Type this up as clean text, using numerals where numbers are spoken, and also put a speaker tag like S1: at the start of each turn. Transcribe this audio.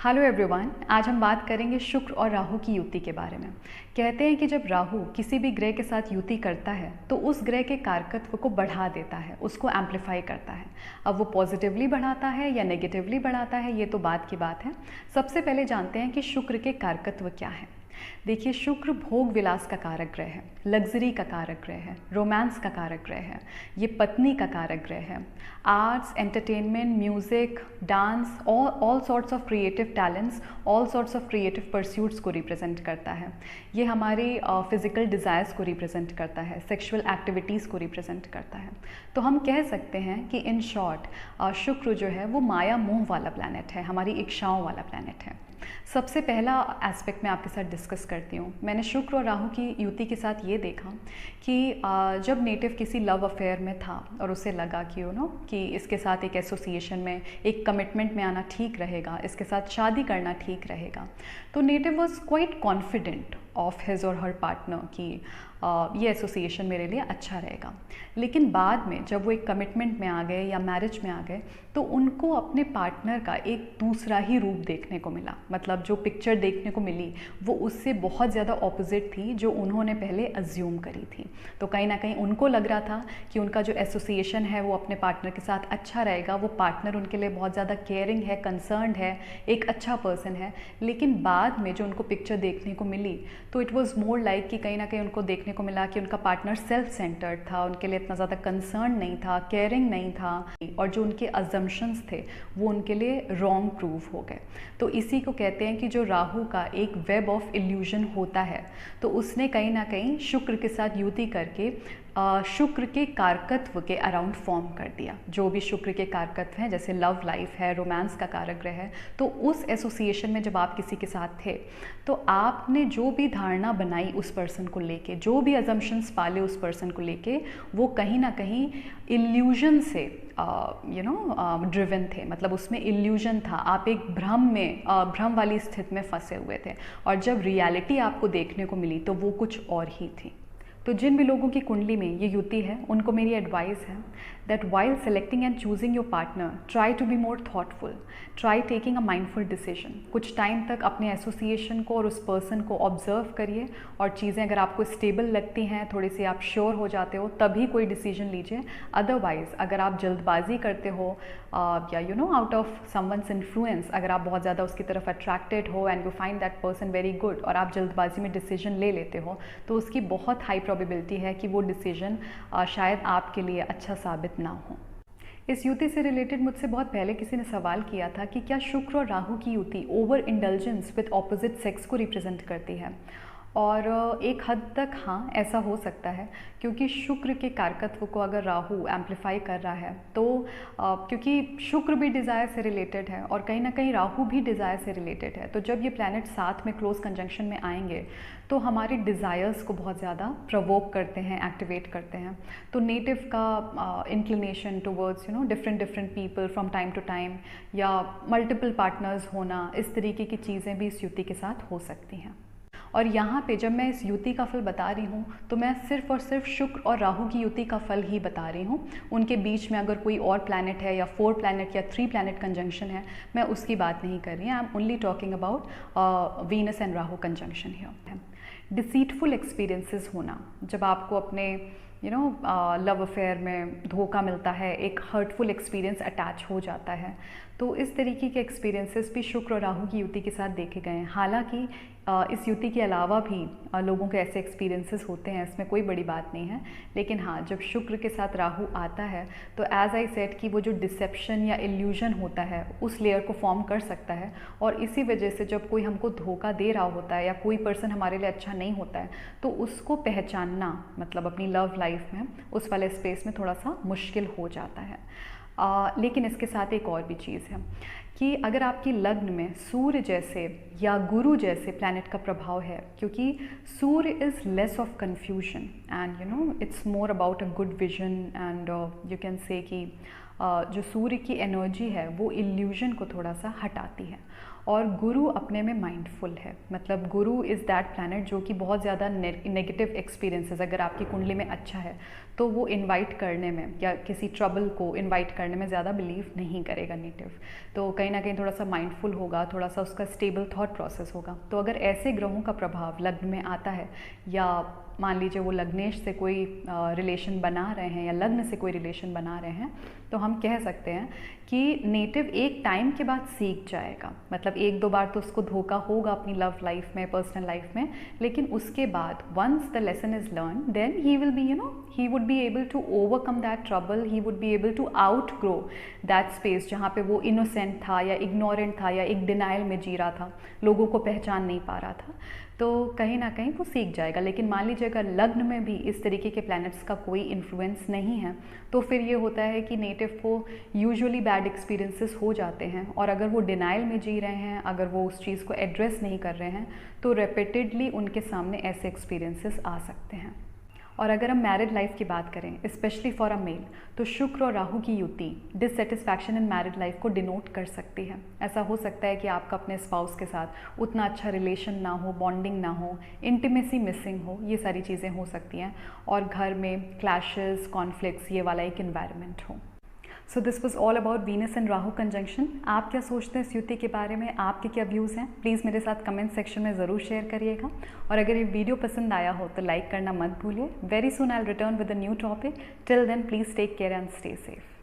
S1: Hello everyone, आज हम बात करेंगे शुक्र और राहु की युति के बारे में। कहते हैं कि जब राहु किसी भी ग्रह के साथ युति करता है तो उस ग्रह के कारकत्व को बढ़ा देता है, उसको एम्पलीफाई करता है। अब वो पॉजिटिवली बढ़ाता है या नेगेटिवली बढ़ाता है, ये तो बात की बात है। सबसे पहले जानते हैं कि शुक्र के कारकत्व क्या है। देखिए, शुक्र भोग विलास का कारक ग्रह है, लग्जरी का कारक ग्रह है, रोमांस का कारक ग्रह है, ये पत्नी का कारक ग्रह है। Arts, entertainment, music, dance, all sorts of creative talents, all sorts of creative pursuits को रिप्रेजेंट करता है। ये हमारे फिजिकल डिज़ायर्स को रिप्रेजेंट करता है, सेक्सुअल एक्टिविटीज़ को रिप्रेजेंट करता है। तो हम कह सकते हैं कि इन शॉर्ट शुक्र जो है वो माया मोह वाला प्लैनेट है, हमारी इच्छाओं वाला प्लैनेट है। सबसे पहला एस्पेक्ट मैं आपके साथ डिस्कस करती हूँ। मैंने शुक्र और राहु की युति के साथ ये देखा कि जब नेटिव किसी लव अफेयर में था और उसे लगा कि कि इसके साथ एक एसोसिएशन में, एक कमिटमेंट में आना ठीक रहेगा, इसके साथ शादी करना ठीक रहेगा, तो native was quite confident of his और हर पार्टनर कि ये एसोसिएशन मेरे लिए अच्छा रहेगा। लेकिन बाद में जब वो एक कमिटमेंट में आ गए या मैरिज में आ गए तो उनको अपने पार्टनर का एक दूसरा ही रूप देखने को मिला। मतलब जो पिक्चर देखने को मिली वो उससे बहुत ज़्यादा ऑपोजिट थी जो उन्होंने पहले अज्यूम करी थी। तो कहीं ना कहीं उनको लग रहा था कि उनका जो एसोसिएशन है वो अपने पार्टनर के साथ अच्छा रहेगा, वो पार्टनर उनके लिए बहुत ज़्यादा केयरिंग है, कंसर्न्ड है, एक अच्छा पर्सन है। लेकिन बाद में जो उनको पिक्चर देखने को मिली तो इट वॉज़ मोर लाइक कि कहीं ना कहीं उनको देखने को मिला कि उनका पार्टनर सेल्फ सेंटर्ड था, उनके लिए इतना ज़्यादा कंसर्न नहीं था, केयरिंग नहीं था, और जो उनके अजम्पशंस थे वो उनके लिए रॉन्ग प्रूव हो गए। तो इसी को कहते हैं कि जो राहु का एक वेब ऑफ इल्यूजन होता है, तो उसने कहीं ना कहीं शुक्र के साथ युति करके शुक्र के कारकत्व के अराउंड फॉर्म कर दिया। जो भी शुक्र के कारकत्व हैं, जैसे लव लाइफ है, रोमांस का कारक ग्रह है, तो उस एसोसिएशन में जब आप किसी के साथ थे तो आपने जो भी धारणा बनाई उस पर्सन को लेके, जो भी अजम्पशंस पाले उस पर्सन को लेके, वो कहीं ना कहीं इल्यूजन से ड्रिवन थे। मतलब उसमें इल्यूजन था, आप एक भ्रम वाली स्थिति में फंसे हुए थे, और जब रियलिटी आपको देखने को मिली तो वो कुछ और ही थी। तो जिन भी लोगों की कुंडली में ये युति है उनको मेरी एडवाइस है that while selecting and choosing your partner, try to be more thoughtful, try taking a mindful decision। कुछ टाइम तक अपने एसोसिएशन को और उस पर्सन को ऑब्जर्व करिए, और चीज़ें अगर आपको स्टेबल लगती हैं, थोड़ी सी आप श्योर हो जाते हो, तभी कोई डिसीजन लीजिए। अदरवाइज़ अगर आप जल्दबाजी करते हो या आउट ऑफ समवन्स इन्फ्लुएंस, अगर आप बहुत ज़्यादा उसकी तरफ अट्रैक्टेड हो and you find that person very good, और आप जल्दबाजी में डिसीजन ले लेते हो, तो उसकी बहुत हाई प्रोबेबिलिटी है कि वो डिसीजन शायद आपके लिए अच्छा साबित ना हो। इस युति से रिलेटेड मुझसे बहुत पहले किसी ने सवाल किया था कि क्या शुक्र और राहु की युति over indulgence with opposite sex को रिप्रेजेंट करती है, और एक हद तक हाँ, ऐसा हो सकता है, क्योंकि शुक्र के कारकत्व को अगर राहु एम्पलीफाई कर रहा है तो क्योंकि शुक्र भी डिज़ायर से रिलेटेड है और कहीं ना कहीं राहु भी डिज़ायर से रिलेटेड है, तो जब ये प्लैनेट साथ में क्लोज कंजंक्शन में आएंगे तो हमारे डिज़ायर्स को बहुत ज़्यादा प्रवोक करते हैं, एक्टिवेट करते हैं। तो नेटिव का inclination towards different people from time to time, या मल्टीपल पार्टनर्स होना, इस तरीके की चीज़ें भी इस युति के साथ हो सकती हैं। और यहाँ पे जब मैं इस युति का फल बता रही हूँ तो मैं सिर्फ और सिर्फ शुक्र और राहु की युति का फल ही बता रही हूँ। उनके बीच में अगर कोई और प्लैनेट है, या 4 प्लैनेट या 3 प्लैनेट कंजंक्शन है, मैं उसकी बात नहीं कर रही। I am only talking about Venus and Rahu conjunction here. Deceitful experiences होना, जब आपको अपने लव अफेयर में धोखा मिलता है, एक हर्टफुल एक्सपीरियंस अटैच हो जाता है, तो इस तरीके के एक्सपीरियंसेस भी शुक्र और राहु की युति के साथ देखे गए हैं। हालांकि इस युति के अलावा भी लोगों के ऐसे एक्सपीरियंसेस होते हैं, इसमें कोई बड़ी बात नहीं है। लेकिन हाँ, जब शुक्र के साथ राहु आता है तो एज आई सेड कि वो जो डिसेप्शन या इल्यूजन होता है उस लेयर को फॉर्म कर सकता है, और इसी वजह से जब कोई हमको धोखा दे रहा होता है या कोई पर्सन हमारे लिए अच्छा नहीं होता है तो उसको पहचानना, मतलब अपनी लव लाइफ में उस वाले स्पेस में थोड़ा सा मुश्किल हो जाता है। लेकिन इसके साथ एक और भी चीज़ है कि अगर आपकी लग्न में सूर्य जैसे या गुरु जैसे प्लैनेट का प्रभाव है, क्योंकि सूर्य is less of confusion and it's more about a good vision, and you can say कि जो सूर्य की एनर्जी है वो इल्यूजन को थोड़ा सा हटाती है, और गुरु अपने में माइंडफुल है। मतलब गुरु इज़ दैट प्लैनेट जो कि बहुत ज़्यादा नेगेटिव एक्सपीरियंसेस अगर आपकी कुंडली में अच्छा है तो वो इनवाइट करने में या किसी ट्रबल को इनवाइट करने में ज़्यादा बिलीव नहीं करेगा नेटिव। तो कहीं कहीं ना कहीं थोड़ा सा माइंडफुल होगा, थोड़ा सा उसका स्टेबल थॉट प्रोसेस होगा। तो अगर ऐसे ग्रहों का प्रभाव लग्न में आता है, या मान लीजिए वो लग्नेश से कोई रिलेशन बना रहे हैं या लग्न से कोई रिलेशन बना रहे हैं, तो हम कह सकते हैं कि नेटिव एक टाइम के बाद सीख जाएगा। मतलब एक दो बार तो उसको धोखा होगा अपनी लव लाइफ में, पर्सनल लाइफ में, लेकिन उसके बाद once the lesson is learn, then he will be he would be able to overcome that trouble, he would be able to outgrow that space जहाँ पे वो इनोसेंट था या इग्नोरेंट था या एक डिनाइल में जी रहा था, लोगों को पहचान नहीं पा रहा था। तो कहीं ना कहीं वो सीख जाएगा। लेकिन मान लीजिए अगर लग्न में भी इस तरीके के प्लैनेट्स का कोई इन्फ्लुएंस नहीं है, तो फिर ये होता है कि नेटिव को यूजुअली बैड एक्सपीरियंसेस हो जाते हैं, और अगर वो डिनाइल में जी रहे हैं, अगर वो उस चीज़ को एड्रेस नहीं कर रहे हैं, तो रिपीटेडली उनके सामने ऐसे एक्सपीरियंसेस आ सकते हैं। और अगर हम मैरिड लाइफ की बात करें, स्पेशली फॉर अ मेल, तो शुक्र और राहु की युति डिससेटिस्फैक्शन इन मैरिड लाइफ को डिनोट कर सकती है। ऐसा हो सकता है कि आपका अपने स्पाउस के साथ उतना अच्छा रिलेशन ना हो, बॉन्डिंग ना हो, इंटीमेसी मिसिंग हो, ये सारी चीज़ें हो सकती हैं, और घर में क्लैशेस, कॉन्फ्लिक्ट्स, ये वाला एक इन्वायरमेंट हो। So this was all about Venus and Rahu conjunction. आप क्या सोचते हैं इस युति के बारे में, आपके क्या व्यूज़ हैं, प्लीज़ मेरे साथ कमेंट सेक्शन में ज़रूर शेयर करिएगा। और अगर ये वीडियो पसंद आया हो तो लाइक करना मत भूलिए। Very soon I will return with a new topic. Till then please take care and stay safe.